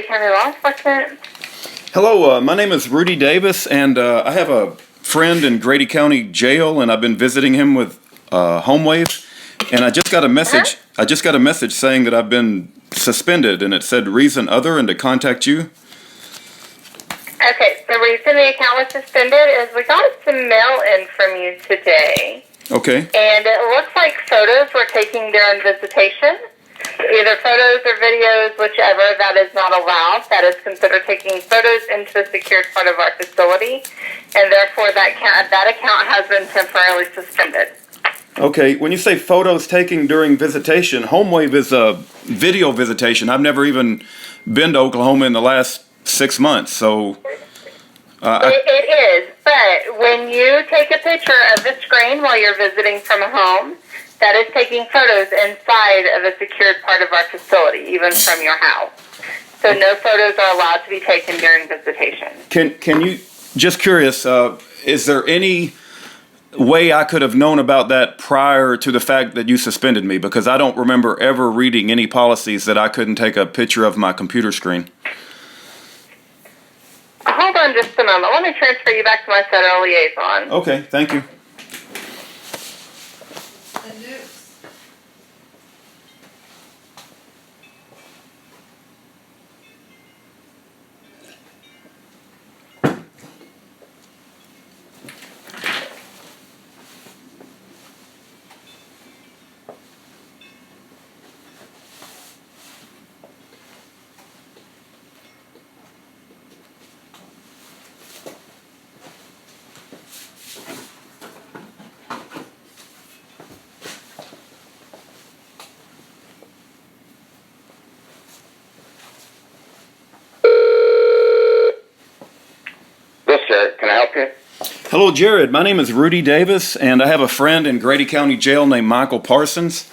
County Law Enforcement. Hello, my name is Rudy Davis, and I have a friend in Grady County Jail, and I've been visiting him with HomeWave. And I just got a message. I just got a message saying that I've been suspended, and it said reason other and to contact you. Okay, the reason the account was suspended is we got some mail in from you today. Okay. And it looks like photos were taken during visitation. Either photos or videos, whichever, that is not allowed. That is considered taking photos into a secured part of our facility, and therefore that account has been temporarily suspended. Okay, when you say photos taken during visitation, HomeWave is a video visitation. I've never even been to Oklahoma in the last 6 months, so... It is, but when you take a picture of the screen while you're visiting from a home, that is taking photos inside of a secured part of our facility, even from your house. So no photos are allowed to be taken during visitation. Can you, just curious, is there any way I could have known about that prior to the fact that you suspended me? Because I don't remember ever reading any policies that I couldn't take a picture of my computer screen. Hold on just a moment. Let me transfer you back to my federal liaison. Okay, thank you. Can I help you? Hello, Jared. My name is Rudy Davis, and I have a friend in Grady County Jail named Michael Parsons.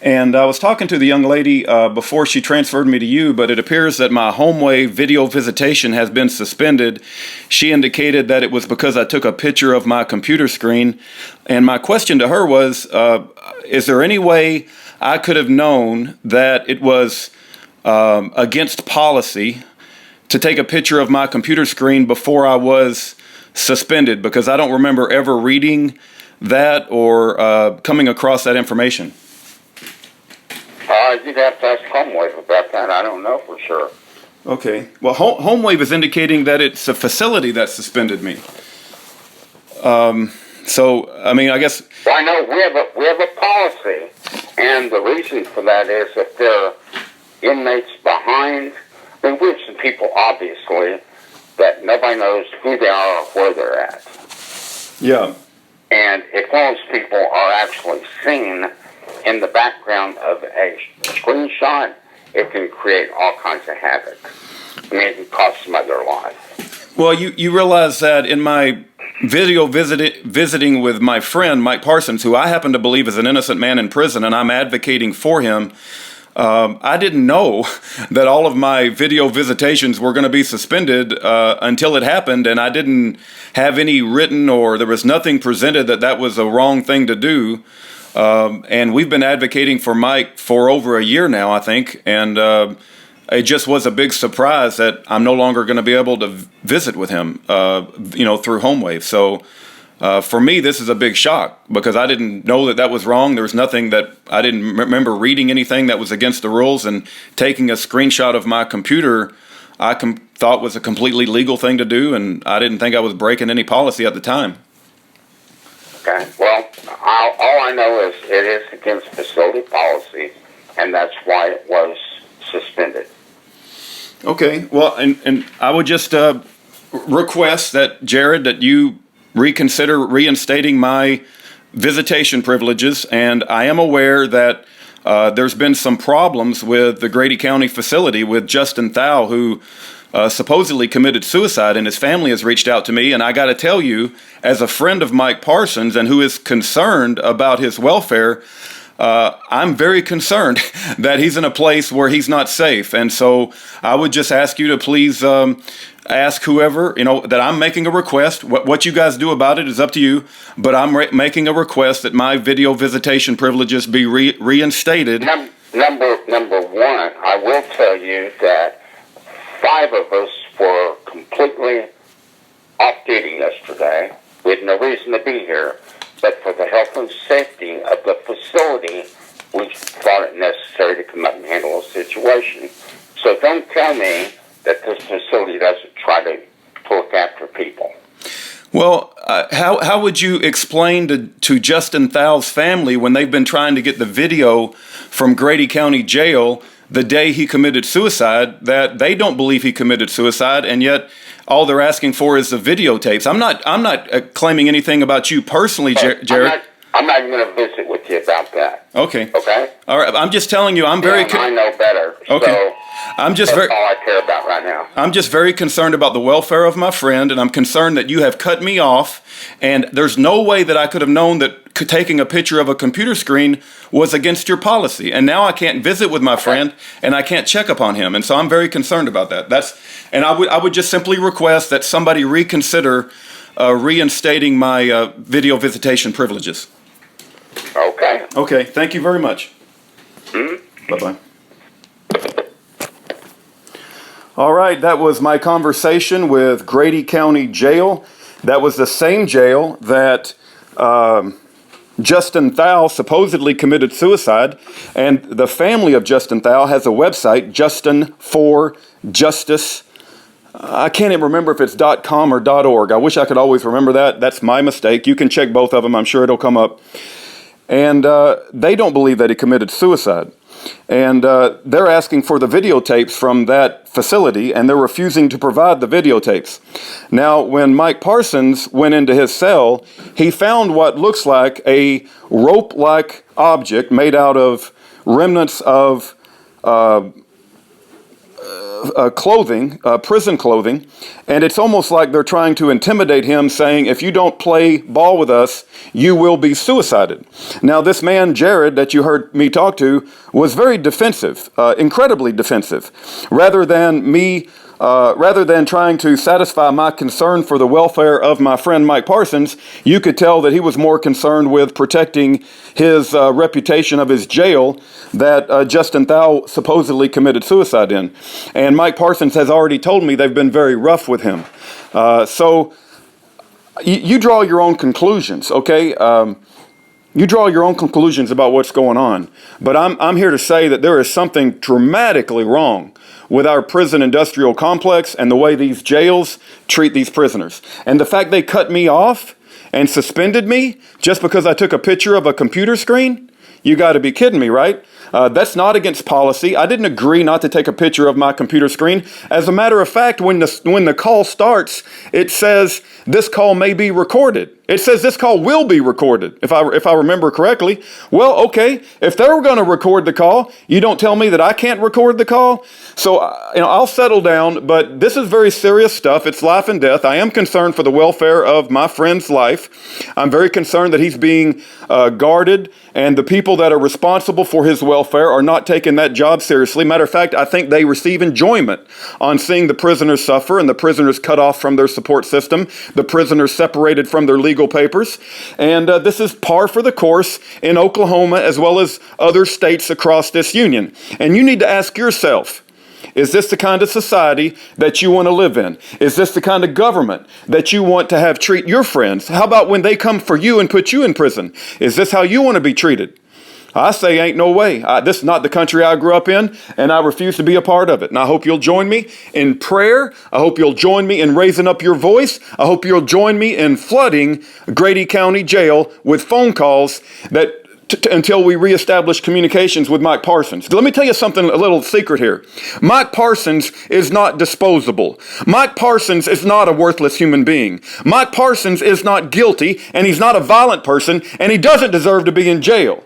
And I was talking to the young lady before she transferred me to you, but it appears that my HomeWave video visitation has been suspended. She indicated that it was because I took a picture of my computer screen. And my question to her was, is there any way I could have known that it was against policy to take a picture of my computer screen before I was suspended? Because I don't remember ever reading that or coming across that information. You'd have to ask HomeWave about that. I don't know for sure. Okay. Well, HomeWave is indicating that it's a facility that suspended me. So, I mean, I guess... Well, I know we have a policy, and the reason for that is if there are inmates behind... I mean, we have some people, obviously, that nobody knows who they are or where they're at. Yeah. And if those people are actually seen in the background of a screenshot, it can create all kinds of havoc. I mean, it can cost somebody their life. Well, you realize that in my video visiting with my friend, Mike Parsons, who I happen to believe is an innocent man in prison, and I'm advocating for him, I didn't know that all of my video visitations were going to be suspended until it happened, and I didn't have any written or there was nothing presented that was a wrong thing to do. And we've been advocating for Mike for over a year now, I think, and it just was a big surprise that I'm no longer going to be able to visit with him, through HomeWave. So for me, this is a big shock because I didn't know that was wrong. There was nothing that I didn't remember reading anything that was against the rules, and taking a screenshot of my computer I thought was a completely legal thing to do, and I didn't think I was breaking any policy at the time. Okay. Well, all I know is it is against facility policy, and that's why it was suspended. Okay. Well, and I would just request that, Jared, that you reconsider reinstating my visitation privileges. And I am aware that there's been some problems with the Grady County facility with Justin Thau, who supposedly committed suicide, and his family has reached out to me. And I got to tell you, as a friend of Mike Parsons and who is concerned about his welfare, I'm very concerned that he's in a place where he's not safe. And so I would just ask you to please ask whoever, that I'm making a request. What you guys do about it is up to you, but I'm making a request that my video visitation privileges be reinstated. Number one, I will tell you that 5 of us were completely off duty yesterday. We had no reason to be here, but for the health and safety of the facility, we thought it necessary to come up and handle a situation. So don't tell me that this facility doesn't try to look after people. Well, how would you explain to Justin Thau's family when they've been trying to get the video from Grady County Jail the day he committed suicide that they don't believe he committed suicide, and yet all they're asking for is the videotapes? I'm not claiming anything about you personally, Jared. I'm not even going to visit with you about that. Okay. Okay. All right. I'm just telling you. I know better. Okay. So that's all I care about right now. I'm just very concerned about the welfare of my friend, and I'm concerned that you have cut me off. And there's no way that I could have known that taking a picture of a computer screen was against your policy. And now I can't visit with my friend, and I can't check upon him. And so I'm very concerned about that. And I would just simply request that somebody reconsider reinstating my video visitation privileges. Okay. Okay. Thank you very much. Bye-bye. All right. That was my conversation with Grady County Jail. That was the same jail that Justin Thau supposedly committed suicide. And the family of Justin Thau has a website, Justin for Justice. I can't even remember if it's .com or .org. I wish I could always remember that. That's my mistake. You can check both of them. I'm sure it'll come up. And they don't believe that he committed suicide. And they're asking for the videotapes from that facility, and they're refusing to provide the videotapes. Now, when Mike Parsons went into his cell, he found what looks like a rope-like object made out of remnants of clothing, prison clothing, and it's almost like they're trying to intimidate him, saying, if you don't play ball with us, you will be suicided. Now, this man, Jared, that you heard me talk to, was very defensive, incredibly defensive. Rather than trying to satisfy my concern for the welfare of my friend Mike Parsons, you could tell that he was more concerned with protecting his reputation of his jail that Justin Thau supposedly committed suicide in. And Mike Parsons has already told me they've been very rough with him. So you draw your own conclusions, okay? You draw your own conclusions about what's going on. But I'm here to say that there is something dramatically wrong with our prison industrial complex and the way these jails treat these prisoners. And the fact they cut me off and suspended me just because I took a picture of a computer screen? You got to be kidding me, right? That's not against policy. I didn't agree not to take a picture of my computer screen. As a matter of fact, when the call starts, it says this call may be recorded. It says this call will be recorded, if I remember correctly. Well, okay, if they were going to record the call, you don't tell me that I can't record the call. So, I'll settle down, but this is very serious stuff. It's life and death. I am concerned for the welfare of my friend's life. I'm very concerned that he's being guarded, and the people that are responsible for his welfare are not taking that job seriously. Matter of fact, I think they receive enjoyment on seeing the prisoners suffer and the prisoners cut off from their support system, the prisoners separated from their legal papers. And this is par for the course in Oklahoma as well as other states across this union. And you need to ask yourself, is this the kind of society that you want to live in? Is this the kind of government that you want to have treat your friends? How about when they come for you and put you in prison? Is this how you want to be treated? I say ain't no way. This is not the country I grew up in, and I refuse to be a part of it. And I hope you'll join me in prayer. I hope you'll join me in raising up your voice. I hope you'll join me in flooding Grady County Jail with phone calls that until we reestablish communications with Mike Parsons. Let me tell you something, a little secret here. Mike Parsons is not disposable. Mike Parsons is not a worthless human being. Mike Parsons is not guilty, and he's not a violent person, and he doesn't deserve to be in jail.